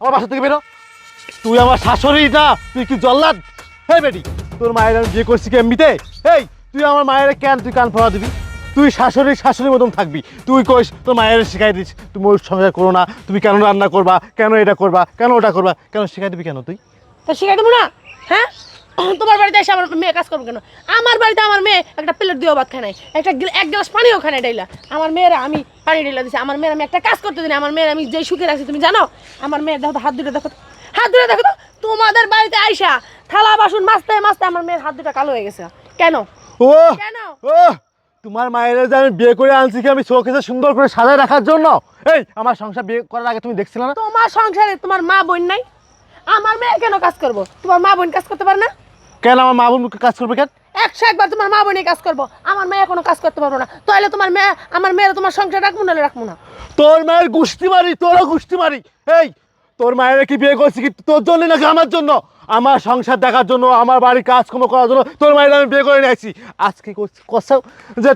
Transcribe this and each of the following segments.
আমার বাসা থেকে বেরো। তুই আমার শাশুড়ি না, তুই কি জল্লাদ? হ্যাঁ বেটি, তোর মায়ের আমি বিয়ে করছি কি এমনিতে? এই তুই আমার মায়ের কেন তুই কান ফোড়া দিবি? তুই শাশুড়ির মতন থাকবি। তুই কইস তোর মায়ের শিখাই দিস তুমি ওর সংসার করো না, তুমি কেন রান্না করবা, কেন এটা করবা, কেন ওটা করবা, কেন শিখাই দিবি কেন তুই? তো শিখাই দেবো না? হ্যাঁ, তোমার বাড়িতে এসে আমার মেয়ে কাজ করবে কেন? আমার বাড়িতে আমার মেয়ে একটা প্লেট দিয়েও ভাত খায় নাই, এক গ্লাস পানিও খায় নাই ডাইলা। আমার মেয়েরা আমি পানি ডাইলা দিছি, আমার মেয়ের আমি একটা কাজ করতে দিই না। আমার মেয়ের আমি যেই সুখে রাখছি তুমি জানো? আমার মেয়ের দেখো তো, হাত দুটো দেখো তো, হাত দুটো দেখো তো। তোমাদের বাড়িতে আইসা থালা বাসন মাজতে মাজতে আমার মেয়ের হাত দুটো কালো হয়ে গেছে। কেন ও কেন? ও তোমার মায়ের যে আমি বিয়ে করে আনছি কি আমি চোখে সুন্দর করে সাজায় রাখার জন্য? এই আমার সংসার বিয়ে করার আগে তুমি দেখছিলে না? তোমার সংসারে তোমার মা বোন নাই? আমার মেয়ে কেন কাজ করবো? তোমার মা বোন কাজ করতে পারে না? কেন আমার মা বোন কাজ করবে কেন? 101বার তোমার মা বোনই কাজ করবো, আমার মেয়ে কোনো কাজ করতে পারবো না। তাহলে তোমার মেয়ে, আমার মেয়ের তোমার সংসার রাখবো না রাখবো না? তোর মায়ের গুষ্টি মারি, তোরও গুষ্টি মারি। এই তোর মায়ের কি বিয়ে করছি কি তোর জন্য নাকি আমার জন্য? আমার সংসার দেখার জন্য, আমার বাড়ির কাজকর্ম করার জন্য তোর মায়ের আমি বিয়ে করে নিয়েছি। আজকে কোথাও যে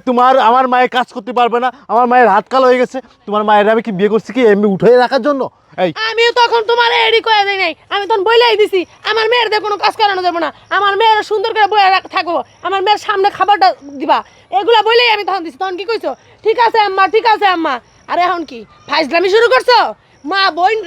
আমার মায়ের কাজ করতে পারবে না, আমার মায়ের হাত কালো হয়ে গেছে, তোমার মায়ের আমি কি বিয়ে করছি কি এমনি উঠে রাখার জন্য? এই আমিও তখন তোমার এডি করে দেই নাই, আমি তখন বইলাই দিছি আমার মেয়ের কোনো কাজ করানো যাবে না, আমার মেয়ের সুন্দর করে বয়ে থাকবো, আমার মেয়ের সামনে খাবারটা দিবা, এগুলা বইলেই আমি তখন দিছি। তখন কি কইছো? ঠিক আছে আম্মা, ঠিক আছে আম্মা। আর এখন কি ফাইজলামি শুরু করছো? মা বোন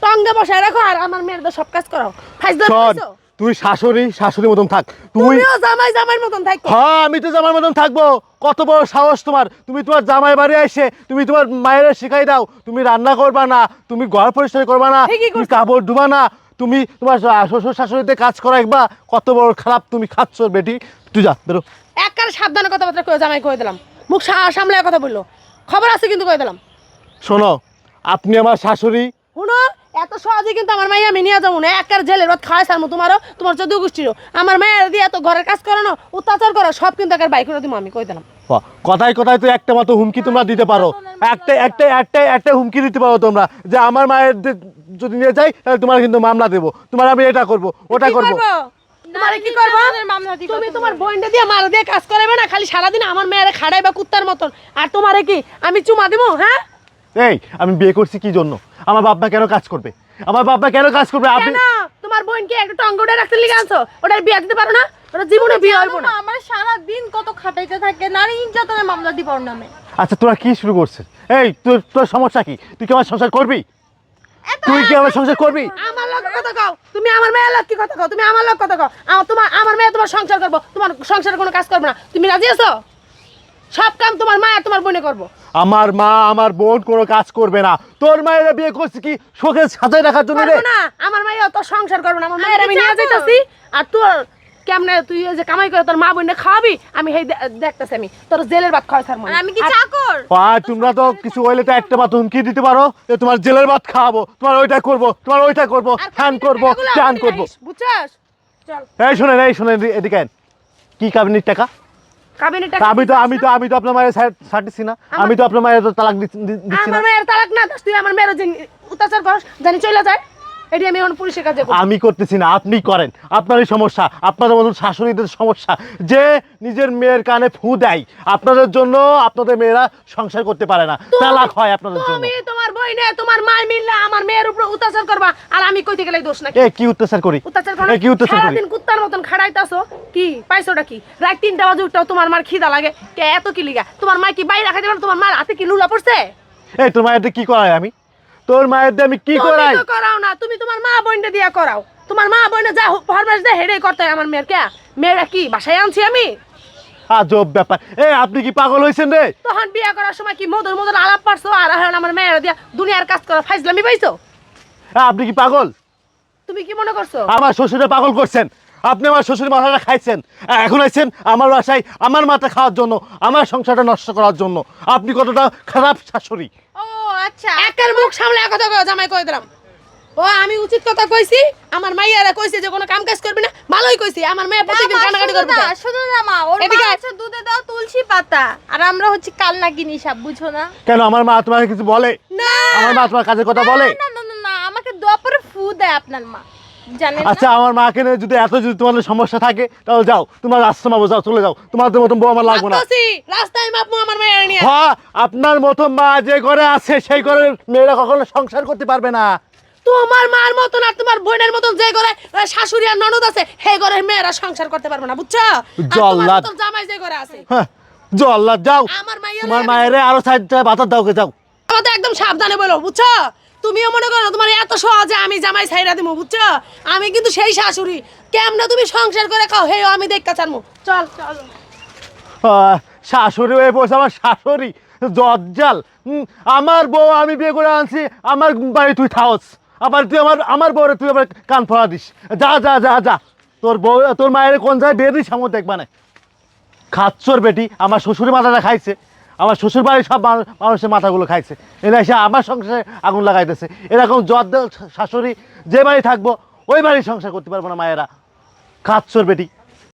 সঙ্গে বসায় রাখো আর আমার মেয়ের সব কাজ করাও। ফাইজলামি করছো? তুই শাশুড়ির মতন থাক। তুমিও জামাইয়ের মতন থাকো। হ্যাঁ আমি তো জামাইয়ের মতন থাকবো। কত বড় সাহস তোমার! তুমি তোমার জামাই বাড়ি এসে তুমি তোমার মায়ের শিখাই দাও তুমি রান্না করবা না, তুমি ঘর পরিষ্কার করবা না, তুমি কাপড় ধুবা না, তুমি তোমার শ্বশুর শাশুড়িতে কাজ করাইবা। কত বড় খারাপ তুমি খাচ্ছ বেটি। তুই যা বেরো। একবারে সাবধানে কথাবার্তা কয়ে জামাই কয়ে দিলাম, মুখ সামলে কথা বললো, খবর আছে কিন্তু কয়ে দিলাম। শোনো, আপনি আমার শাশুড়ি। শুনো, এত সহজে কিন্তু আমার মাইয়া আমি নিয়ে যাবো না। একবার জেলের ভাত খাওয়াই সারমো তোমারও, তোমার 14 গোষ্ঠীরও। আমার মায়ের দিয়ে এত ঘরের কাজ করানো, অত্যাচার করো, সব কিন্তু একবার বাই করে দিব আমি, কই দিলাম। কথায় কথায় তো একটা মাত্র হুমকি তোমরা দিতে পারো। একটা হুমকি দিতে পারো তোমরা যে আমার মায়ের যদি নিয়ে যাই তাহলে তোমার কিন্তু মামলা দেবো, তোমার আমি এটা করবো ওটা করবো। তোমারে কি করবো? তুমি তোমার বোনটা দিয়ে মার দিয়ে কাজ করাবে না, খালি সারাদিন আমার মেয়ের খাড়াই বা কুত্তার মতন। আর তোমারে কি আমি চুমা দিব? হ্যাঁ, এই আমি বিয়ে করছি কি জন্য? আমার বাবা কেন কাজ করবে? আমার বাবা কেন কাজ করবে? আপনি তোমার বোনকে একটা টঙ্গটা রাখতে লিগে আনছো, ওটার বিয়ে দিতে পারো না? ওটা জীবনে বিয়ে হইব না। আমার সারা দিন কত খাটাইতে থাকে, নারী নির্যাতনের মামলা দিব ওর নামে। আচ্ছা তোরা কি শুরু করছিস? এই তোর সমস্যা কি? তুই কি আমার সংসার করবি? তুই কি আমার সংসার করবি? আমার লোক কথা কও, তুমি আমার মেয়ের লোক কি কথা কও? তুমি আমার লোক কথা কও। আমার মেয়ে তোমার সংসার করবো, তোমার সংসারে কোনো কাজ করবে না। তুমি রাজি আছো? সব কাম তোমার মা আর তোমার বোনে করবো। আমার মা আমার বোন কোনো কাজ করবে না। তোর মায়ের বিয়ে করছি কি শোকে সাজায় রাখার জন্য রে? না, আমার মাইয়া তো সংসার করবে না। আমার মায়ের আমি নিয়ে যাইতাছি, আর তোর কেমনে তুই যে কামাই করে তোর মা বোনে খাওয়াবি, আমি হেই দেখতেছি আমি তোর জেলের ভাত খাওয়াই থাকবো। আমি কি চাকর? তোমরা তো কিছু হইলে তো একটা মাত্র হুমকি দিতে পারো যে তোমার জেলের ভাত খাওয়াবো, তোমার ওইটা করবো, তোমার ওইটা করবো, ফ্যান করবো, চান করবো। বুঝছস? চল এই শোনেন এদিকে কি কাবিনের টাকা? আমি তো আপনার মায়ের ছাড়তেছি না, আমি তো আপনার মায়ের তালাক দিচ্ছি না। আমার মায়ের তালাক না, তুই আমার মেয়ের যে অত্যাচার করস জানি চলে যায়, এটি আমি এখন পুলিশের কাছে করব। আমি করতেছি না, আপনি করেন। আপনারই সমস্যা, আপনাদের মতন শাশুড়িদের সমস্যা যে নিজের মেয়ের কানে ফু দেয়। আপনাদের জন্য আপনাদের মেয়েরা সংসার করতে পারে না, তালাক হয় আপনাদের জন্য। তুমি তোমার বইনে তোমার মা মিললে আমার মেয়ের উপর অত্যাচার করবা, আর আমি কইতে গেলে দোষ নাকি? কি অত্যাচার করি? কি অত্যাচার করি? সারাদিন কুত্তার মতন খাড়াইতাছো, কি পাইছোটা কি? রাত 3টা বাজে উঠটাও তোমার মার খিদা লাগে কে? এত কি লিগা? তোমার মা কি বাইরে রাখা যাবে? তোমার মার হাতে কি লুলা পড়ছে? এই তোর মায়ের কি করাই আমি? তোর মায়ের দিয়ে আমি কি করাই? তুমি তো করাও না, তুমি তোমার মা বোনটা দিয়া করাও। তোমার মা বোনে যা ফরমাইশ দেয় হেডেই করতে হয় আমার মেয়ের। কে মেয়েরা কি বাসায় আনছি আমি? আজব ব্যাপার। আপনি কি পাগল হয়েছেন রে? তখন বিয়ে করার সময় কি মধুর মধুর আলাপ পারছো, আর এখন আমার মেয়েরা দিয়া দুনিয়ার কাজ করা ফাইজলামি পাইছো? আপনি কি পাগল? তুমি কি মনে করছো আমার শ্বশুরে পাগল করছেন? আপনি আমার শ্বশুর মাথাটা খাইছেন, এখন আইছেন আমার বাসায় আমার মাথা খাওয়ার জন্য, আমার সংসারটা নষ্ট করার জন্য। আপনি কতটা খারাপ শাশুড়ি! ও আচ্ছা, একের মুখ সামলে কথা কও, জামাই কই দিলাম। ও আমি উচিত কথা কইছি, আমার মাইয়ারা কইছে যে কোনো কাম কাজ করবি না, ভালোই কইছি। আমার মেয়ে প্রতিদিন কানাকাটি করবে। শুধু না মা, ওর মা হচ্ছে দুধে দাও তুলসী পাতা, আর আমরা হচ্ছে কালনাগিনী সাপ, বুঝো না? কেন আমার মা তোমাকে কিছু বলে? না, আমার মা তোমার কাজের কথা বলে? না না না না, আমাকে দোয়া পরে ফু দেয় আপনার মা, জানেন না? আচ্ছা আমার মাকে নিয়ে যদি তোমাদের সমস্যা থাকে তাহলে যাও, তোমার আশ্রমে যাও, চলে যাও। তোমাদের মতন বউ আমার লাগবে না। রাস্তায় মাপমু আমার মেয়েরা নিয়ে। হ্যাঁ, আপনার মতো মা যে ঘরে আছে সেই ঘরের মেয়েরা কখনো সংসার করতে পারবে না। তোমার মার মতন আর তোমার বোনের মতন যে ঘরে শাশুড়ি আর ননদ আছে সেই ঘরের মেয়েরা সংসার করতে পারবে না বুঝছো আর তোমার জল্লাদ। মতন জামাই যে ঘরে আছে হ্যাঁ জল্লাদ যাও আমার মাইয়া তোমার লইয়া মায়ের আরো সাইডটা বাতার দাও কে যাও আমাদের একদম সাবধানে বলো বুঝছো তুমিও মনে করো তোমার এত সহজে আমি জামাই ছাইরা দিমু বুঝছো আমি কিন্তু সেই শাশুড়ি কেমনে তুমি সংসার করে খাও হেও আমি দেখা চানমু চল চল শাশুড়ি হয়ে পড়ছে আমার শাশুড়ি জজ্জাল আমার বউ আমি বিয়ে করে আনছি আমার বাড়ি তুই থাকস আবার তুই আমার বউরে তুই আবার কান ফোড়া দিস যা যা যা যা তোর বউ তোর মায়ের কোন জায়গায় বিয়ে দিস আমার দেখবা না খাচ্ছর বেটি আমার শ্বশুরের মাথাটা খাইছে আমার শ্বশুর বাড়ির সব মানুষের মাথাগুলো খাইছে এরা এসে আমার সংসারে আগুন লাগাইতেছে এরকম জজ্জাল শাশুড়ি যে বাড়ি থাকবো ওই বাড়ির সংসার করতে পারবো না মায়েরা খাচ্ছর বেটি